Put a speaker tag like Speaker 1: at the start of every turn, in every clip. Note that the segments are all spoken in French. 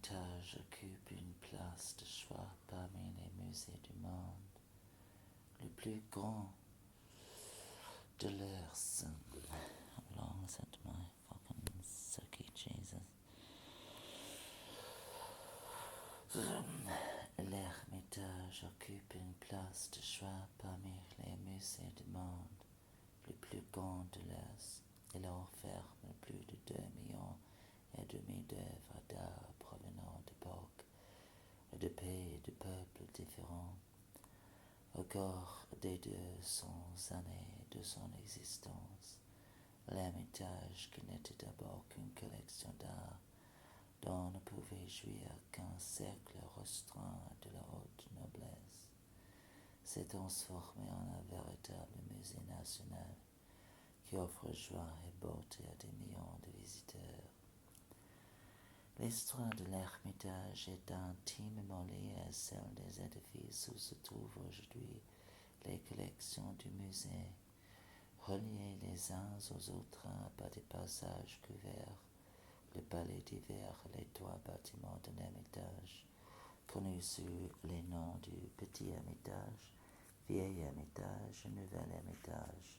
Speaker 1: L'Ermitage occupe une place de choix parmi les musées du monde. Le plus grand de l'Earth. How long is it, my fucking sucky Jesus? L'Ermitage occupe une place de choix parmi les musées du monde. Le plus grand de l'Est. Il renferme plus de 2,5 millions d'œuvres d'art provenant d'époques et de pays et de peuples différents. Au cours des 200 années de son existence, l'Ermitage, qui n'était d'abord qu'une collection d'art dont ne pouvait jouir qu'un cercle restreint de la haute noblesse, s'est transformé en un véritable musée national qui offre joie et beauté à des millions de visiteurs. L'histoire de l'Ermitage est intimement liée à celle des édifices où se trouvent aujourd'hui les collections du musée, reliés les uns aux autres par des passages couverts. Le palais d'hiver et les trois bâtiments de l'Ermitage, connus sous les noms du Petit Ermitage, Vieil Ermitage et Nouvel Ermitage,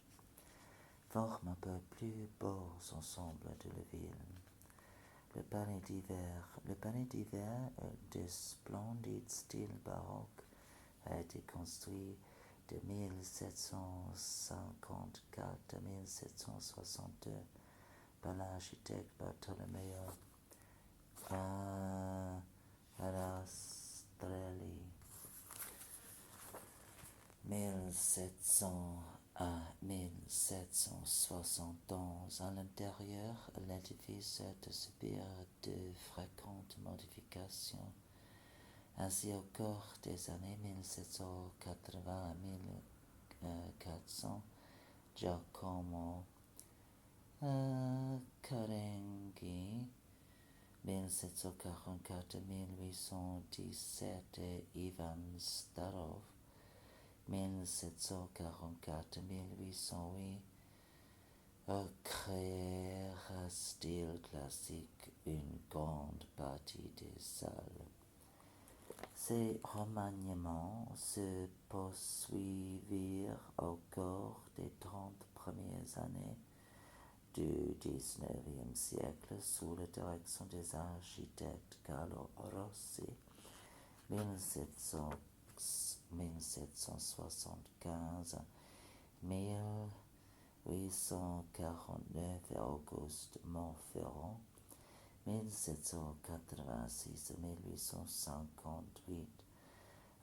Speaker 1: forment un peu plus beau ensemble de la ville. Le palais d'hiver de splendide style baroque a été construit de 1754 à 1762 par l'architecte Bartolomeo Rastrelli. 1700 à 1771. À l'intérieur, l'édifice a dû subir de fréquentes modifications. Ainsi, au cours des années 1780 à 1400, Giacomo Caringhi, 1744 à 1817, et Ivan Starov, 1744 à 1808, créèrent un style classique une grande partie des salles. Ces remaniements se poursuivirent au cours des 30 premières années du XIXe siècle sous la direction des architectes Carlo Rossi, 1775 à 1849, et Auguste Montferrand, 1786 à 1858.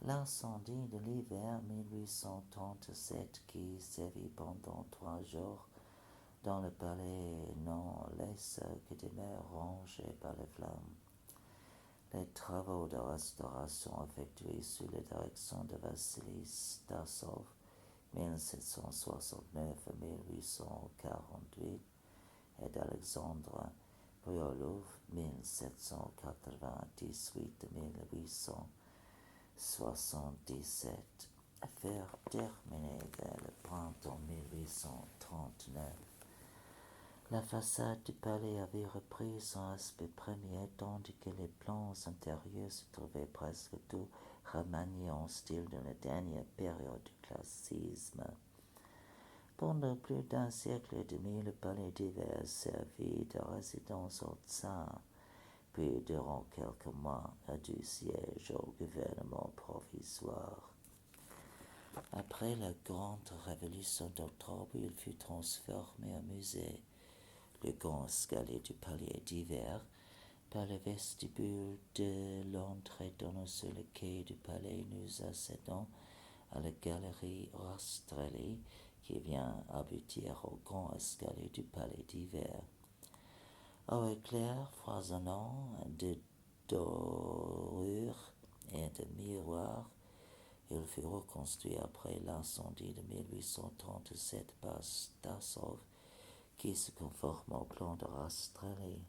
Speaker 1: L'incendie de l'hiver 1837 qui sévit pendant 3 jours dans le palais n'en laisse que demeure rongé par les flammes. Les travaux de restauration effectués sous la direction de Vassili Stasov, 1769 à 1848, et d'Alexandre Briolov, 1798 à 1877, furent terminés vers le printemps 1839. La façade du palais avait repris son aspect premier, tandis que les plans intérieurs se trouvaient presque tous remaniés en style de la dernière période du classicisme. Pendant plus d'un siècle et demi, le palais d'hiver servit de résidence au tsar, puis durant quelques mois du siège au gouvernement provisoire. Après la grande révolution d'octobre, il fut transformé en musée. Le grand escalier du palais d'hiver, par le vestibule de l'entrée donnant sur le quai du palais, nous accédons à la galerie Rastrelli qui vient aboutir au grand escalier du palais d'hiver. Au éclair foisonnant de dorures et de miroirs, il fut reconstruit après l'incendie de 1837 par Stasov, qui se conforme au plan de Rastrelli,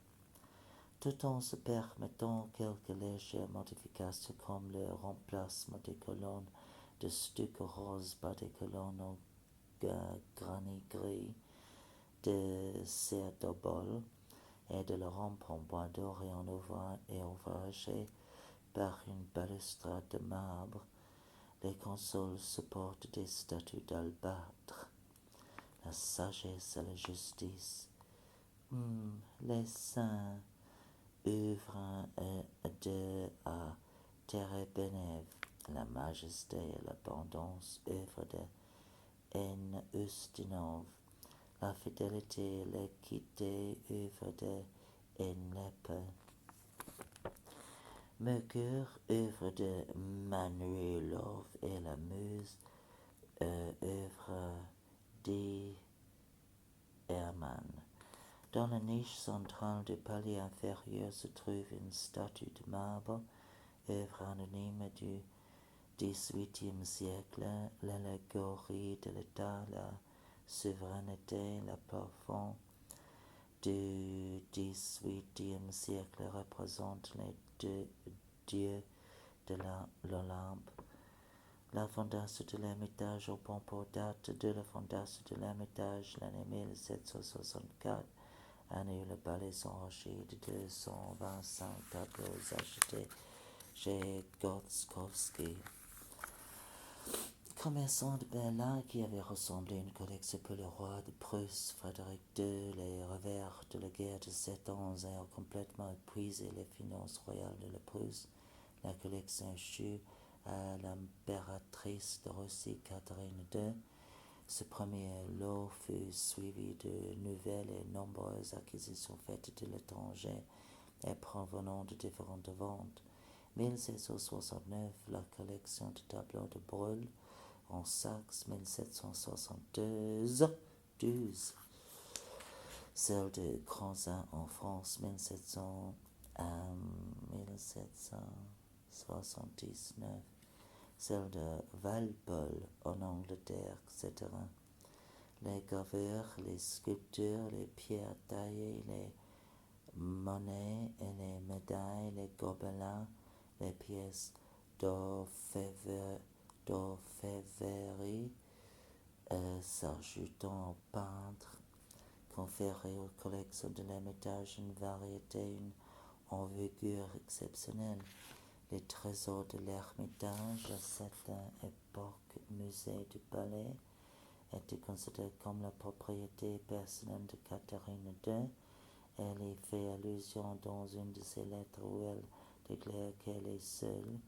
Speaker 1: tout en se permettant quelques légères modifications comme le remplacement des colonnes de stucco rose par des colonnes en granit gris de Serdobol et de la rampe en bois d'or et ouvragée par une balustrade de marbre. Les consoles supportent des statues d'albâtre. La sagesse et la justice. Les saints œuvrent à terre bénéve. La majesté et l'abondance œuvre de haine ustinove. La fidélité et l'équité œuvre de haine. Mercure, œuvre de Manuelov et la muse, œuvre d'Hermann. Dans la niche centrale du palier inférieur se trouve une statue de marbre, œuvre anonyme du XVIIIe siècle, l'allégorie de l'État, la souveraineté, la plafond du XVIIIe siècle représente les deux dieux de l'Olympe. La fondation de l'Ermitage au Pampo date de la fondation de l'Ermitage l'année 1764. Année où le palais s'enrichit de 225 tableaux achetés chez Gotskowski, commerçant de Berlin qui avait rassemblé une collection pour le roi de Prusse, Frédéric II. Les revers de la guerre de 7 ans ayant complètement épuisé les finances royales de la Prusse, la collection échut à l'impératrice de Russie Catherine II. Ce premier lot fut suivi de nouvelles et nombreuses acquisitions faites de l'étranger et provenant de différentes ventes. 1769, la collection de tableaux de Brûle en Saxe, 1772, celle de Cranzin en France, 1779, celle de Walpole en Angleterre, etc. Les gravures, les sculptures, les pierres taillées, les monnaies et les médailles, les gobelins, les pièces d'orfèvrerie, s'ajoutant aux peintres, conféraient aux collections de l'Ermitage une variété, une envergure exceptionnelle. Les trésors de l'Ermitage, à cette époque musée du palais, étaient considérés comme la propriété personnelle de Catherine II. Elle y fait allusion dans une de ses lettres où elle déclare qu'elle est seule,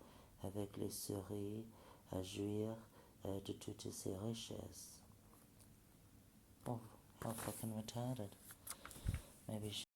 Speaker 1: avec les souris, à jouir de toutes ses richesses. Oh, how fucking retarded. Maybe